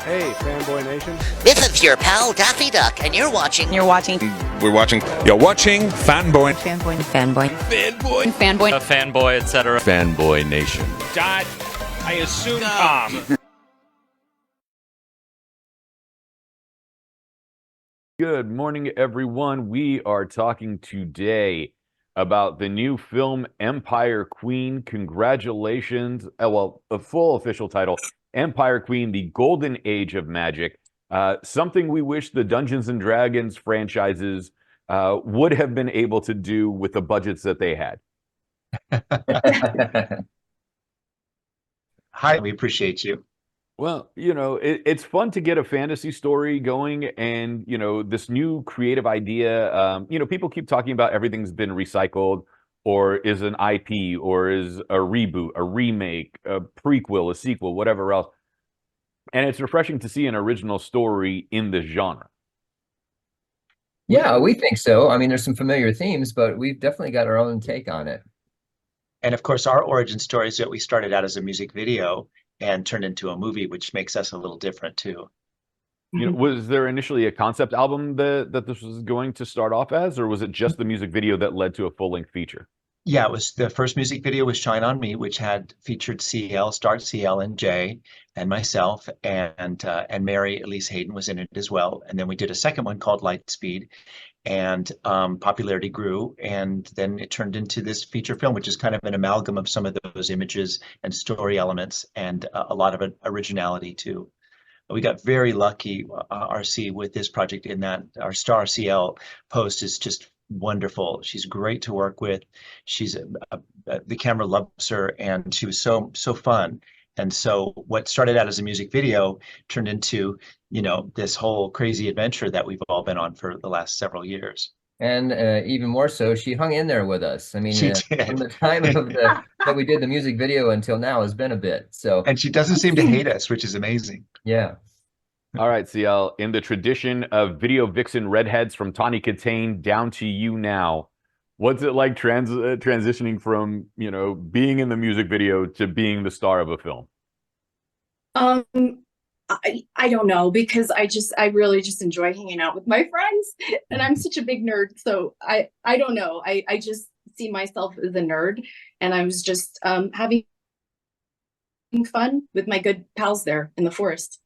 Hey, Fanboy Nation. This is your pal Daffy Duck, and you're watching. We're watching Fanboy. A fanboy, etc. Fanboy Nation. Dot, I assume Tom. Good morning, everyone. We are talking today about the new film Empire Queen. Congratulations. Well, a full official title, Empire Queen, the Golden Age of Magic. Something we wish the Dungeons and Dragons franchises would have been able to do with the budgets that they had. Hi, we appreciate you. Well, you know, it's fun to get a fantasy story going, and, you know, this new creative idea, you know, people keep talking about everything's been recycled, or is an IP, or is a reboot, a remake, a prequel, a sequel, whatever else. And it's refreshing to see an original story in this genre. Yeah, we think so. I mean, there's some familiar themes, but we've definitely got our own take on it. And of course, our origin story is that we started out as a music video and turned into a movie, which makes us a little different too. You know, was there initially a concept album that this was going to start off as, or was it just the music video that led to a full-length feature? Yeah, it was the first music video was Shine on Me, which had featured Ciel, starred Ciel and Jay, and myself, and Mary Elise Hayden was in it as well. And then we did a second one called Lightspeed, and popularity grew, and then it turned into this feature film, which is kind of an amalgam of some of those images and story elements, and a lot of originality too. We got very lucky, RC, with this project in that our star Ciel Post is just wonderful. She's great to work with. She's the camera loves her, and she was so fun. And so what started out as a music video turned into, you know, this whole crazy adventure that we've all been on for the last several years. And even more so, she hung in there with us. I mean, She did. from the time of that we did the music video until now has been a bit. So, and she doesn't seem to hate us, which is amazing. Yeah. All right, Ciel, in the tradition of video vixen redheads from Tawny Katane down to you now, what's it like transitioning from, you know, being in the music video to being the star of a film? I don't know, because I really just enjoy hanging out with my friends, and I'm such a big nerd, so I don't know. I just see myself as a nerd, and I was just having fun with my good pals there in the forest.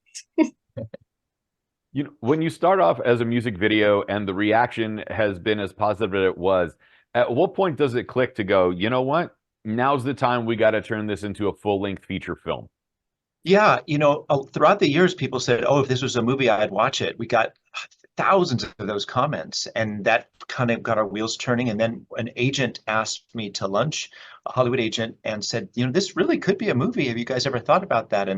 You know, when you start off as a music video and the reaction has been as positive as it was, at what point does it click to go, you know what, now's the time we got to turn this into a full-length feature film? Yeah, you know, throughout the years, people said, oh, if this was a movie, I'd watch it. We got thousands of those comments, and that kind of got our wheels turning. And then an agent asked me to lunch, a Hollywood agent, and said, you know, this really could be a movie. Have you guys ever thought about that?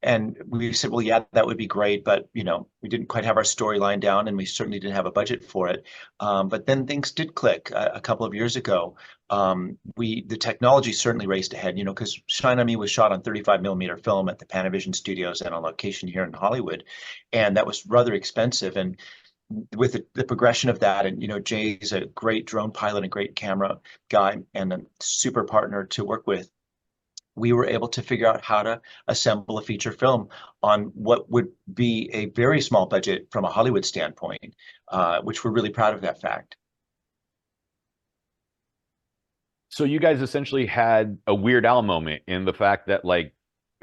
And we said, well, yeah, that would be great, but, you know, we didn't quite have our storyline down, and we certainly didn't have a budget for it. But then things did click a couple of years ago. The technology certainly raced ahead, you know, because Shine on Me was shot on 35mm film at the Panavision Studios and on location here in Hollywood, and that was rather expensive. And with the progression of that, and, you know, Jay's a great drone pilot and great camera guy and a super partner to work with, we were able to figure out how to assemble a feature film on what would be a very small budget from a Hollywood standpoint, which we're really proud of that fact. So you guys essentially had a Weird Al moment in the fact that, like,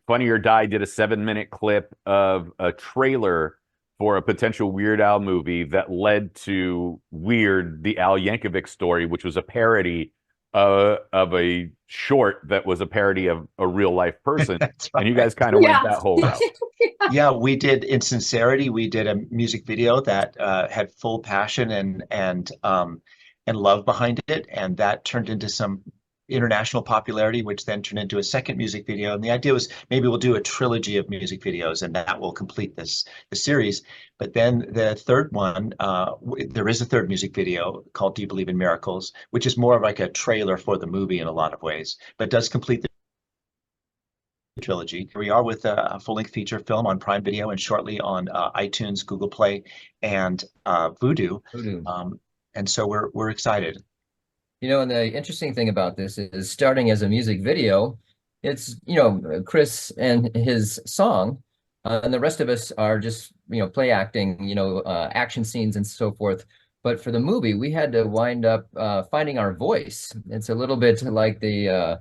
Funny or Die did a 7-minute clip of a trailer for a potential Weird Al movie that led to Weird, the Al Yankovic story, which was a parody of a short that was a parody of a real life person. That's right. And you guys kind of went that whole route. Yeah, we did. In Sincerity, we did a music video that had full passion and love behind it, and that turned into some international popularity, which then turned into a second music video. And the idea was maybe we'll do a trilogy of music videos, and that will complete the series. But then the third one, there is a third music video called Do You Believe in Miracles, which is more of like a trailer for the movie in a lot of ways, but does complete the trilogy. Here we are with a full-length feature film on Prime Video and shortly on iTunes, Google Play, and Vudu. And so we're excited. You know, and the interesting thing about this is starting as a music video, it's, you know, Chris and his song, And the rest of us are just, play acting, action scenes and so forth. But for the movie, we had to wind up finding our voice. It's a little bit like the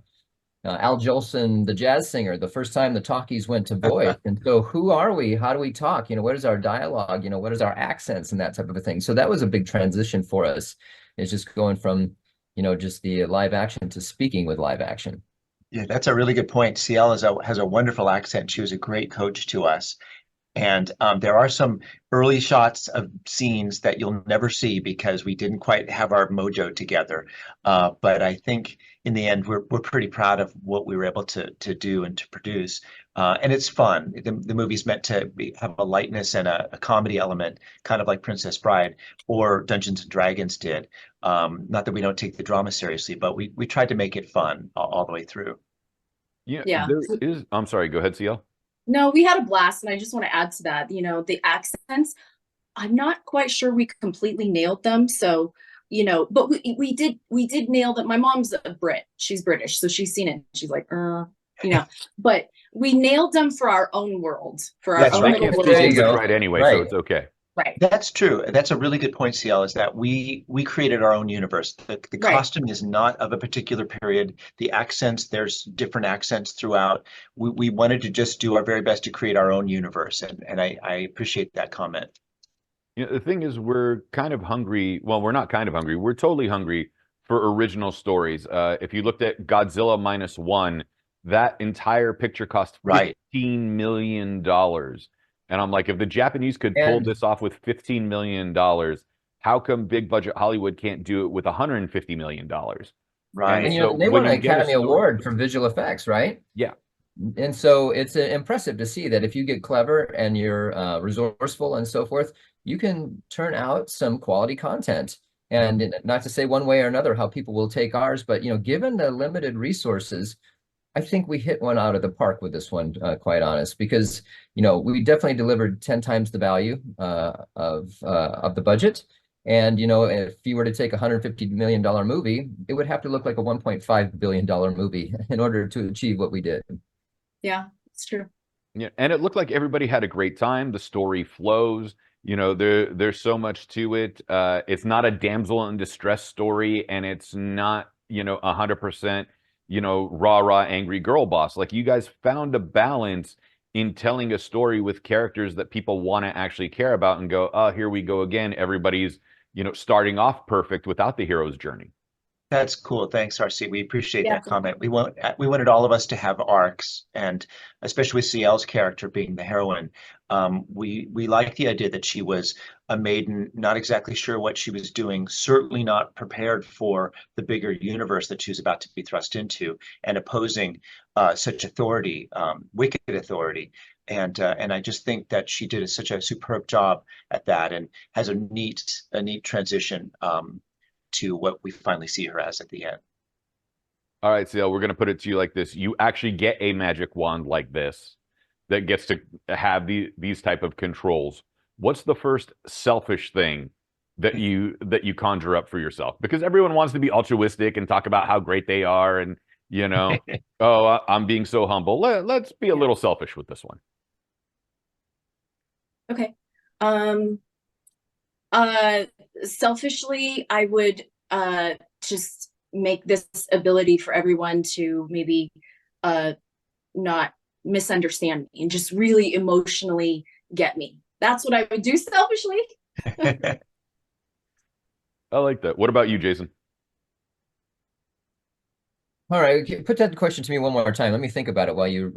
Al Jolson, the jazz singer, the first time the talkies went to voice. And so who are we? How do we talk? What is our dialogue? What is our accents and that type of a thing? So that was a big transition for us. It's just going from, just the live action to speaking with live action. Yeah, that's a really good point. Ciel has a wonderful accent. She was a great coach to us. And there are some early shots of scenes that you'll never see because we didn't quite have our mojo together. But I think in the end, we're pretty proud of what we were able to do and to produce. And it's fun. The movie's meant to have a lightness and a comedy element, kind of like Princess Bride or Dungeons and Dragons did. Not that we don't take the drama seriously, but we tried to make it fun all the way through. Yeah. There is. I'm sorry. Go ahead, Ciel. No, we had a blast, and I just want to add to that. The accents. I'm not quite sure we completely nailed them. So, but we did nail them. My mom's a Brit. She's British, so she's seen it. She's like, but we nailed them for our own world, for our That's own right. little Can't world. speak English right anyway, so Right. it's okay. Right. That's true. That's a really good point, Ciel, is that we created our own universe. The Right. costume is not of a particular period. The accents, there's different accents throughout. We wanted to just do our very best to create our own universe, and I appreciate that comment. The thing is, we're kind of hungry. Well, we're not kind of hungry. We're totally hungry for original stories. If you looked at Godzilla -1, that entire picture cost Right. $15 million. And I'm like, if the Japanese could pull And- this off with $15 million, how come big budget Hollywood can't do it with $150 million? Right. And, So they when won an you get a Academy story- Award for visual effects, right? Yeah. And so it's impressive to see that if you get clever and you're resourceful and so forth, you can turn out some quality content. And not to say one way or another how people will take ours, but given the limited resources, I think we hit one out of the park with this one, quite honest, because we definitely delivered 10 times the value of the budget. And if you were to take a $150 million movie, it would have to look like a $1.5 billion movie in order to achieve what we did. Yeah, it's true. Yeah, and it looked like everybody had a great time. The story flows. There's so much to it. It's not a damsel in distress story, and it's not 100% rah angry girl boss. Like, you guys found a balance in telling a story with characters that people want to actually care about and go, oh, here we go again. Everybody's starting off perfect without the hero's journey. That's cool. Thanks, RC. We appreciate Yeah. that comment. We wanted all of us to have arcs, and especially with Ciel's character being the heroine. We like the idea that she was a maiden, not exactly sure what she was doing, certainly not prepared for the bigger universe that she was about to be thrust into, and opposing such authority, wicked authority. And I just think that she did such a superb job at that, and has a neat transition to what we finally see her as at the end. All right, Ciel, we're going to put it to you like this. You actually get a magic wand like this that gets to have these type of controls. What's the first selfish thing that you conjure up for yourself? Because everyone wants to be altruistic and talk about how great they are, and oh, I'm being so humble. Let's be a little selfish with this one. Okay. Selfishly, I would just make this ability for everyone to maybe not misunderstand me and just really emotionally get me. That's what I would do selfishly. I like that. What about you, Jason? All right, put that question to me one more time. Let me think about it while you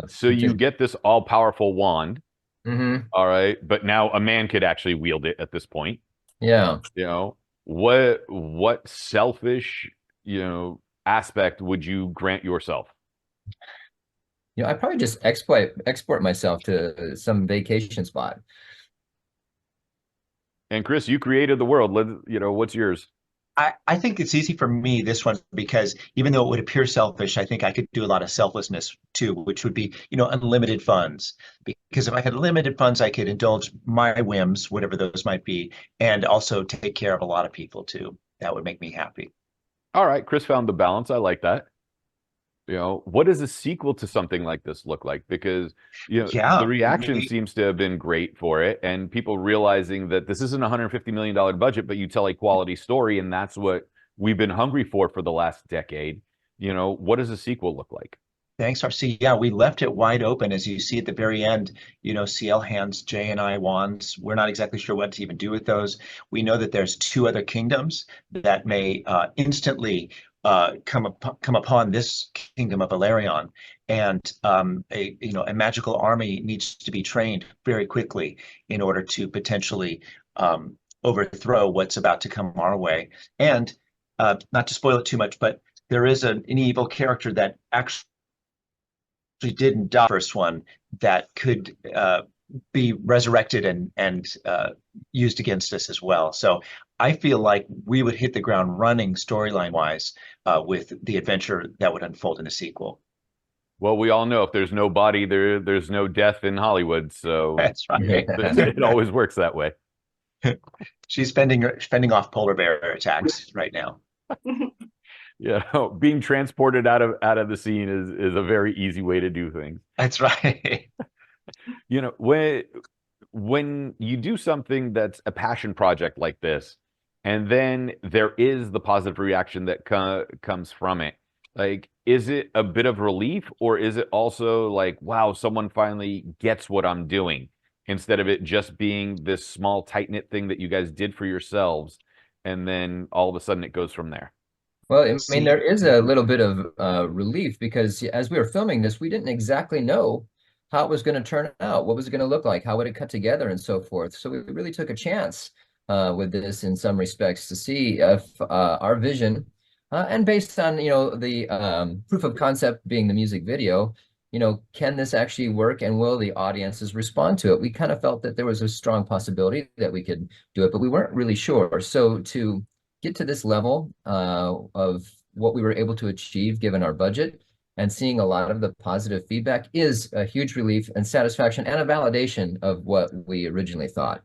So you get this all-powerful wand. Mm-hmm. All right, but now a man could actually wield it at this point. Yeah. What selfish, aspect would you grant yourself? I probably just export myself to some vacation spot. And Chris, you created the world. What's yours? I think it's easy for me, this one, because even though it would appear selfish, I think I could do a lot of selflessness too, which would be, unlimited funds. Because if I had limited funds, I could indulge my whims, whatever those might be, and also take care of a lot of people too. That would make me happy. All right, Chris found the balance. I like that. You know, what does a sequel to something like this look like? Because, you know, Yeah, the reaction seems to have been great for it, and people realizing that this isn't a $150 million budget, but you tell a quality story, and that's what we've been hungry for the last decade. You know, what does a sequel look like? thanks, RC. Yeah, we left it wide open. As you see at the very end, you know, Ciel hands Jay and I wands. We're not exactly sure what to even do with those. We know that there's two other kingdoms that may instantly come upon this kingdom of Valerion, and a magical army needs to be trained very quickly in order to potentially overthrow what's about to come our way. And not to spoil it too much, but there is an evil character that actually didn't die first one that could be resurrected and used against us as well. So I feel like we would hit the ground running storyline wise with the adventure that would unfold in a sequel. Well, we all know if there's no body, there's no death in Hollywood. So That's right. it always works that way. She's fending off polar bear attacks right now. You know, being transported out of the scene is a very easy way to do things. That's right. You know, when you do something that's a passion project like this, and then there is the positive reaction that comes from it, like, is it a bit of relief, or is it also like, wow, someone finally gets what I'm doing, instead of it just being this small, tight-knit thing that you guys did for yourselves, and then all of a sudden it goes from there? Well, I mean, there is a little bit of relief, because as we were filming this, we didn't exactly know how it was going to turn out, what was it going to look like, how would it cut together, and so forth. So we really took a chance with this in some respects to see if our vision, and based on, you know, the proof of concept being the music video, you know, can this actually work, and will the audiences respond to it? We kind of felt that there was a strong possibility that we could do it, but we weren't really sure. So to get to this level of what we were able to achieve given our budget, and seeing a lot of the positive feedback, is a huge relief and satisfaction and a validation of what we originally thought.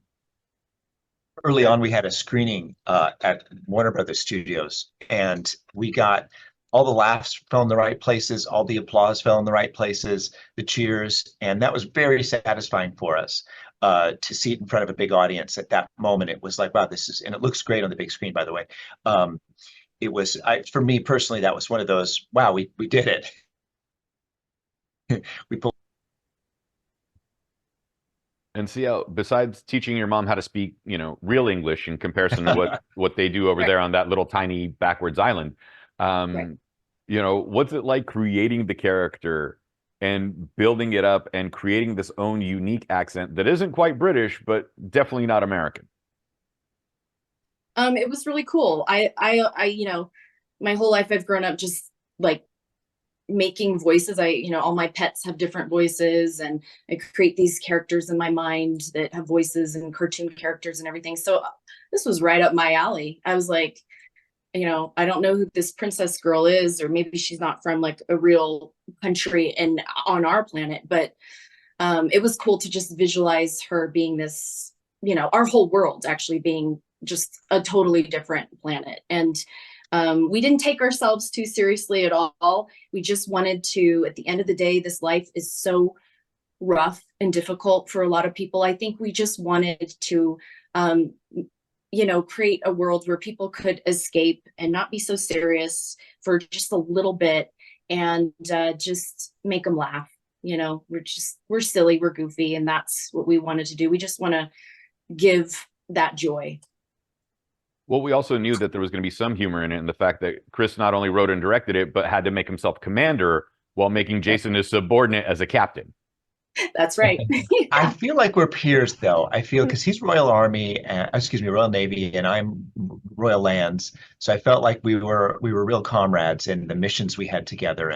Early on, we had a screening at Warner Brothers Studios, and we got all the laughs fell in the right places, all the applause fell in the right places, the cheers, and that was very satisfying for us. To see it in front of a big audience at that moment, it was like, wow, this is, and it looks great on the big screen, by the way. It was, for me personally, that was one of those, wow, we did it. We pulled. And see how, besides teaching your mom how to speak, you know, real English in comparison to what they do over there on that little tiny backwards island, you know, what's it like creating the character and building it up and creating this own unique accent that isn't quite British, but definitely not American? It was really cool. You know, my whole life I've grown up just like making voices. All my pets have different voices, and I create these characters in my mind that have voices, and cartoon characters and everything. So this was right up my alley. I was like, you know, I don't know who this princess girl is, or maybe she's not from like a real country and on our planet, but it was cool to just visualize her being this, you know, our whole world actually being just a totally different planet. And we didn't take ourselves too seriously at all. We just wanted to, at the end of the day, this life is so rough and difficult for a lot of people. I think we just wanted to, you know, create a world where people could escape and not be so serious for just a little bit, and just make them laugh. You know, we're silly, we're goofy, and that's what we wanted to do. We just want to give that joy. Well, we also knew that there was going to be some humor in it, and the fact that Chris not only wrote and directed it, but had to make himself commander while making Jason his subordinate as a captain. That's right. I feel like we're peers, though. I feel, because he's Royal Army, Royal Navy, and I'm Royal Lands. So I felt like we were real comrades in the missions we had together,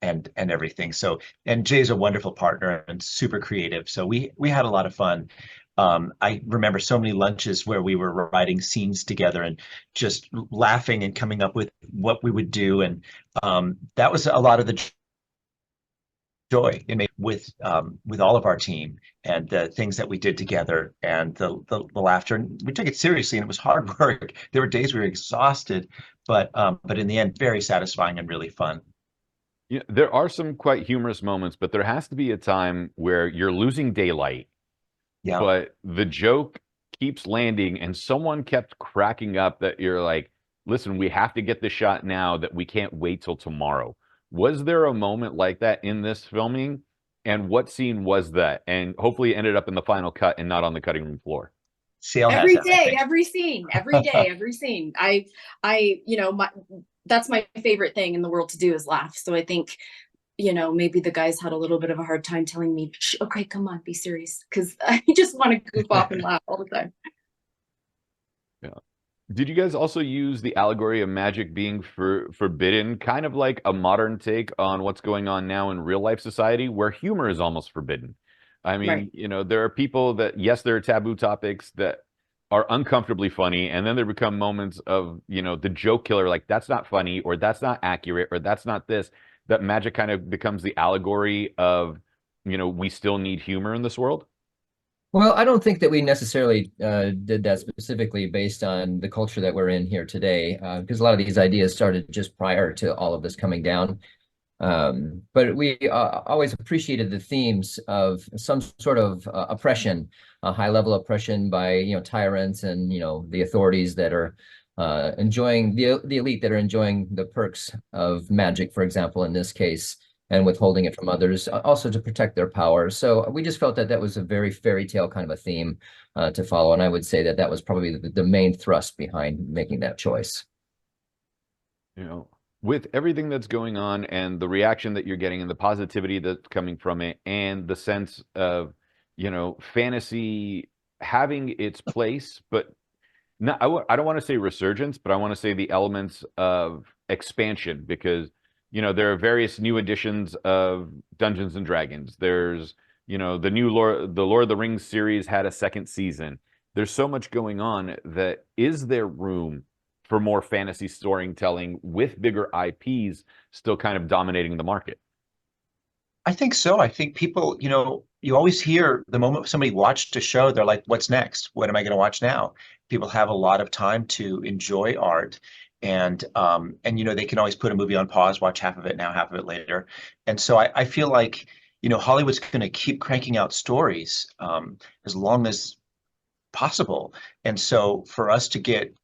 and everything. So, and Jay's a wonderful partner and super creative. So we had a lot of fun. I remember so many lunches where we were writing scenes together and just laughing and coming up with what we would do, and that was a lot of the joy in with all of our team, and the things that we did together, and the laughter. And we took it seriously, and it was hard work. There were days we were exhausted, but in the end, very satisfying and really fun. Yeah, there are some quite humorous moments, but there has to be a time where you're losing daylight, Yeah. but the joke keeps landing and someone kept cracking up that you're like, listen, we have to get the shot now, that we can't wait till tomorrow. Was there a moment like that in this filming? And what scene was that? And hopefully it ended up in the final cut and not on the cutting room floor. Ciel has Every that, I day, think. every scene, every day, every scene. You know, that's my favorite thing in the world to do is laugh. So I think, you know, maybe the guys had a little bit of a hard time telling me, okay, come on, be serious, because I just want to goof off and laugh all the time. Yeah. Did you guys also use the allegory of magic being forbidden, kind of like a modern take on what's going on now in real life society, where humor is almost forbidden? I mean, Right. you know, there are people that, yes, there are taboo topics that are uncomfortably funny, and then there become moments of, you know, the joke killer, like that's not funny, or that's not accurate, or that's not this. That magic kind of becomes the allegory of, you know, we still need humor in this world. Well, I don't think that we necessarily did that specifically based on the culture that we're in here today, because a lot of these ideas started just prior to all of this coming down. But we always appreciated the themes of some sort of oppression, a high level oppression by, you know, tyrants and, you know, the authorities that are enjoying the elite that are enjoying the perks of magic, for example, in this case, and withholding it from others, also to protect their power. So we just felt that that was a very fairy tale kind of a theme to follow. And I would say that that was probably the main thrust behind making that choice. You know, with everything that's going on and the reaction that you're getting and the positivity that's coming from it and the sense of, you know, fantasy having its place, but not, I don't want to say resurgence, but I want to say the elements of expansion, because, you know, there are various new editions of Dungeons and Dragons. There's, you know, the Lord of the Rings series had a second season. There's so much going on that is there room for more fantasy storytelling with bigger IPs still kind of dominating the market? I think so. I think people, you know, you always hear the moment somebody watched a show, they're like, what's next? What am I going to watch now? People have a lot of time to enjoy art. And you know, they can always put a movie on pause, watch half of it now, half of it later. And so I feel like, you know, Hollywood's going to keep cranking out stories as long as possible. And so for us to get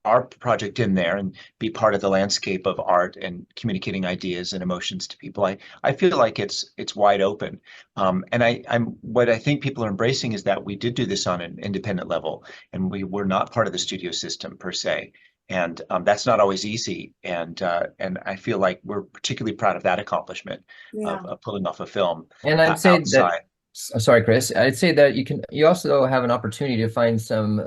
our project in there and be part of the landscape of art and communicating ideas and emotions to people, I feel like it's wide open. And I'm what I think people are embracing is that we did do this on an independent level, and we were not part of the studio system per se. And that's not always easy. And I feel like we're particularly proud of that accomplishment Yeah. of pulling off a film And I'd say that, outside. sorry, Chris, I'd say that you also have an opportunity to find some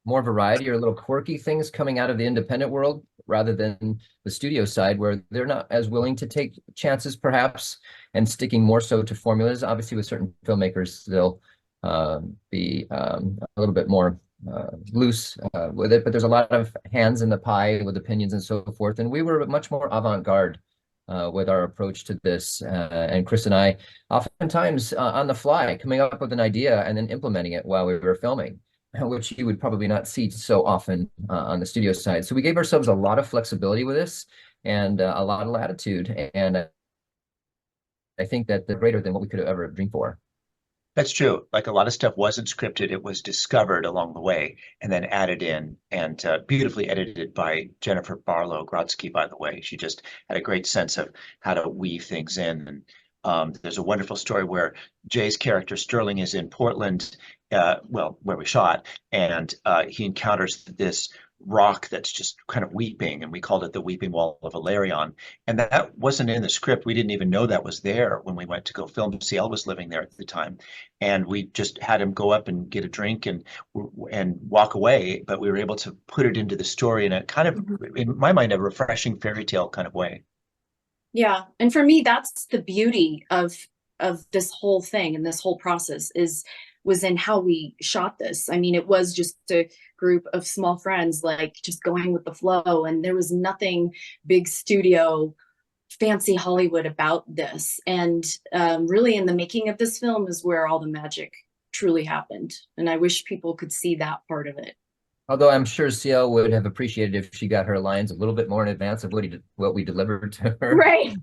more variety or little quirky things coming out of the independent world rather than the studio side, where they're not as willing to take chances perhaps and sticking more so to formulas. Obviously with certain filmmakers, they'll be a little bit more loose with it, but there's a lot of hands in the pie with opinions and so forth. And we were much more avant-garde with our approach to this. And Chris and I oftentimes on the fly coming up with an idea and then implementing it while we were filming, which you would probably not see so often on the studio side. So we gave ourselves a lot of flexibility with this and a lot of latitude. And I think that they're greater than what we could have ever dreamed for. That's true. Like a lot of stuff wasn't scripted. It was discovered along the way and then added in and beautifully edited by Jennifer Barlow-Grodsky, by the way. She just had a great sense of how to weave things in. And there's a wonderful story where Jay's character Sterling is in Portland, well, where we shot, and he encounters this rock that's just kind of weeping, and we called it the Weeping Wall of Valerion. And that wasn't in the script. We didn't even know that was there when we went to go film. Ciel was living there at the time, and we just had him go up and get a drink and walk away. But we were able to put it into the story in a kind of, in my mind, a refreshing fairy tale kind of way. Yeah. And for me, that's the beauty of this whole thing and this whole process was in how we shot this. I mean, it was just a group of small friends, like just going with the flow. And there was nothing big studio, fancy Hollywood about this. And really in the making of this film is where all the magic truly happened. And I wish people could see that part of it. Although I'm sure Ciel would have appreciated if she got her lines a little bit more in advance of what we delivered to her. Right.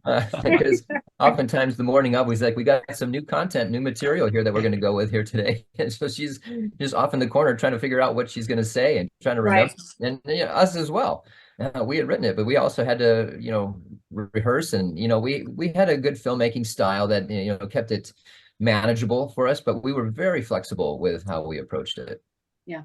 Because oftentimes the morning of, he's like, we got some new content, new material here that we're going to go with here today. And so she's just off in the corner trying to figure out what she's going to say and trying to remember. Right. And us as well. We had written it, but we also had to, rehearse. And, we had a good filmmaking style that, kept it manageable for us, but we were very flexible with how we approached it. Yeah.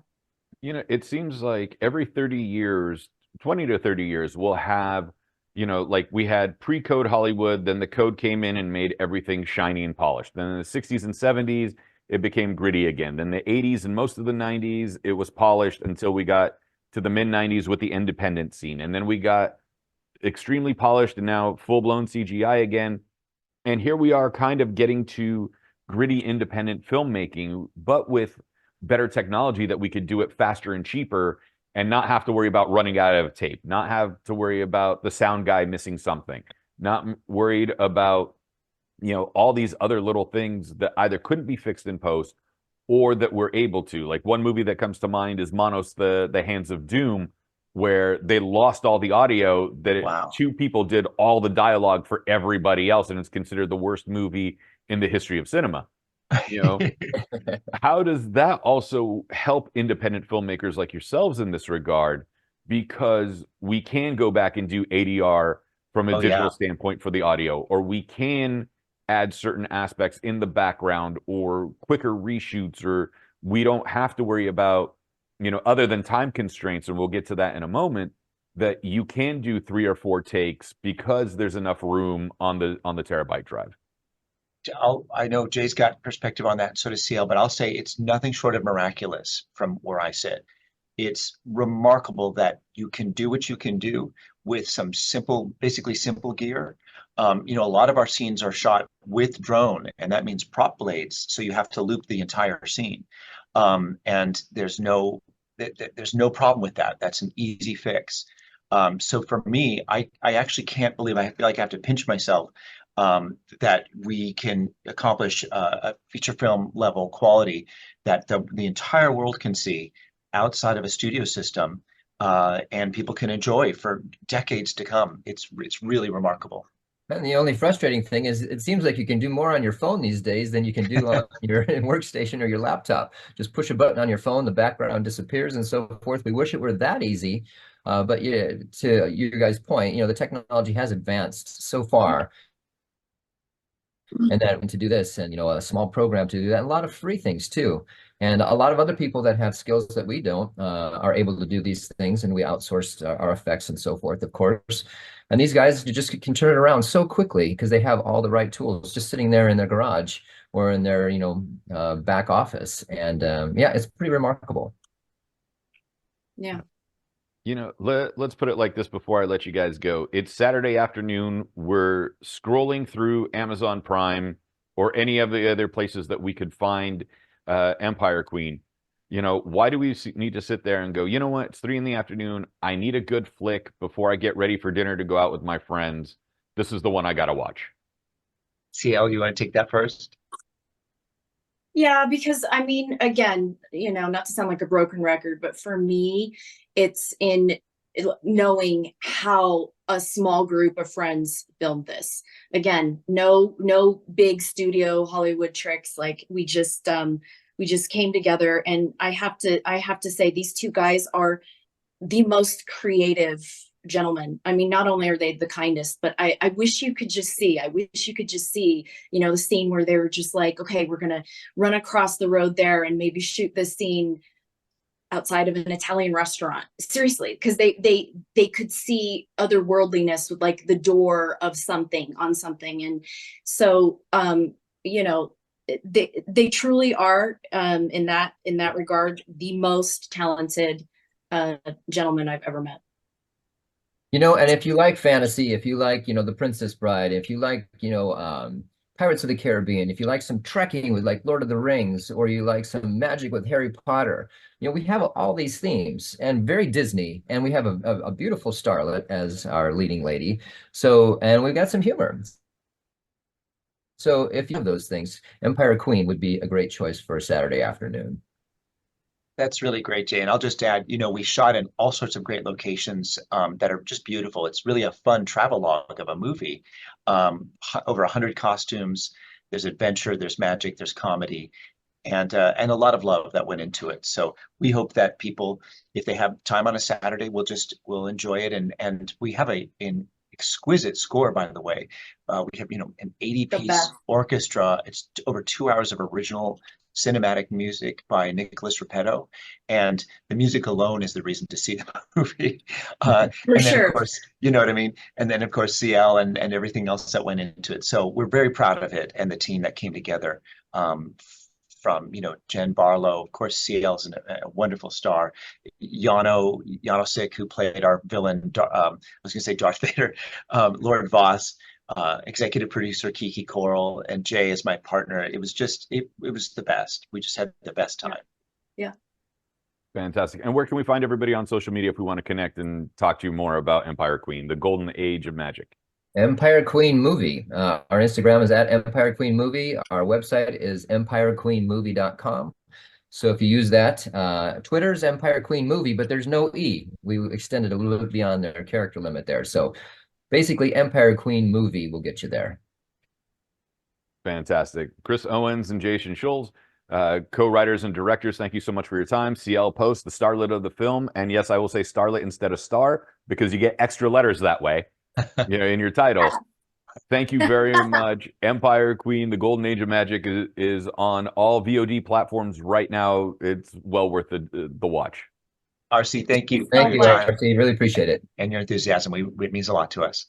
It seems like every 30 years, 20 to 30 years, we'll have, like we had pre-code Hollywood, then the code came in and made everything shiny and polished. Then in the 60s and 70s, it became gritty again. Then the 80s and most of the 90s, it was polished until we got to the mid-90s with the independent scene. And then we got extremely polished and now full-blown CGI again. And here we are kind of getting to gritty independent filmmaking, but with better technology that we could do it faster and cheaper and not have to worry about running out of tape, not have to worry about the sound guy missing something, not worried about, all these other little things that either couldn't be fixed in post or that we're able to. Like one movie that comes to mind is Monos, the Hands of Doom, where they lost all the audio that two people did all the dialogue for everybody else. And it's considered the worst movie in the history of cinema. How does that also help independent filmmakers like yourselves in this regard? Because we can go back and do ADR from a digital standpoint for the audio, or we can add certain aspects in the background or quicker reshoots, or we don't have to worry about, other than time constraints, and we'll get to that in a moment, that you can do 3 or 4 takes because there's enough room on the terabyte drive. I know Jay's got perspective on that, and so does Ciel, but I'll say it's nothing short of miraculous from where I sit. It's remarkable that you can do what you can do with some basically simple gear. A lot of our scenes are shot with drone, and that means prop blades, so you have to loop the entire scene. And there's no problem with that. That's an easy fix. So for me, I actually can't believe, I feel like I have to pinch myself that we can accomplish a feature film level quality that the entire world can see outside of a studio system, and people can enjoy for decades to come. It's really remarkable. And the only frustrating thing is it seems like you can do more on your phone these days than you can do on your workstation or your laptop. Just push a button on your phone, the background disappears and so forth. We wish it were that easy. But yeah, to you guys' point, the technology has advanced so far. And then to do this, and a small program to do that, and a lot of free things too. And a lot of other people that have skills that we don't are able to do these things, and we outsource our effects and so forth, of course. And these guys just can turn it around so quickly because they have all the right tools just sitting there in their garage or in their back office. And yeah, it's pretty remarkable. Yeah. Let's put it like this before I let you guys go. It's Saturday afternoon. We're scrolling through Amazon Prime or any of the other places that we could find Empire Queen. Why do we need to sit there and go, you know what? It's 3 in the afternoon. I need a good flick before I get ready for dinner to go out with my friends. This is the one I got to watch. Ciel, you want to take that first? Yeah, because I mean, again, not to sound like a broken record, but for me, it's in knowing how a small group of friends filmed this. Again, no big studio Hollywood tricks. Like we just came together, and I have to say these two guys are the most creative gentlemen. I mean, not only are they the kindest, but I wish you could just see, the scene where they were just like, okay, we're going to run across the road there and maybe shoot this scene outside of an Italian restaurant. Seriously, because they could see otherworldliness with like the door of something on something. And so, they truly are, in that regard, the most talented gentlemen I've ever met. And if you like fantasy, if you like, The Princess Bride, if you like, Pirates of the Caribbean, if you like some trekking with like Lord of the Rings, or you like some magic with Harry Potter, we have all these themes and very Disney, and we have a beautiful starlet as our leading lady. So, and we've got some humor. So if you have those things, Empire Queen would be a great choice for a Saturday afternoon. That's really great, Jay. And I'll just add, we shot in all sorts of great locations that are just beautiful. It's really a fun travelogue of a movie. Over 100 costumes. There's adventure, there's magic, there's comedy, and a lot of love that went into it. So we hope that people, if they have time on a Saturday, will enjoy it. And we have an exquisite score, by the way. We have an 80-piece orchestra. It's over 2 hours of original cinematic music by Nicholas Repetto, and the music alone is the reason to see the movie. And then of course, you know what I mean? And then of course Ciel and everything else that went into it. So we're very proud of it and the team that came together. From Jen Barlow, of course Ciel's a wonderful star. Yano Sik, who played our villain, I was gonna say Darth Vader, Lord Voss. Executive producer Kiki Coral, and Jay is my partner. It was just it was the best. We just had the best time. Yeah. Fantastic. And where can we find everybody on social media if we want to connect and talk to you more about Empire Queen, the golden age of magic? Empire Queen Movie. Our Instagram is at Empire Queen Movie. Our website is empirequeenmovie.com. So if you use that, Twitter's Empire Queen Movie, but there's no E. We extended a little bit beyond their character limit there. So basically, Empire Queen Movie will get you there. Fantastic. Chris Owens and Jason Schulz, co-writers and directors, thank you so much for your time. Ciel Post, the starlet of the film. And yes, I will say starlet instead of star, because you get extra letters that way, in your title. Thank you very much. Empire Queen, the golden age of magic is on all VOD platforms right now. It's well worth the watch. RC, thank you. Thank you, RC. Really appreciate it. And your enthusiasm. It means a lot to us.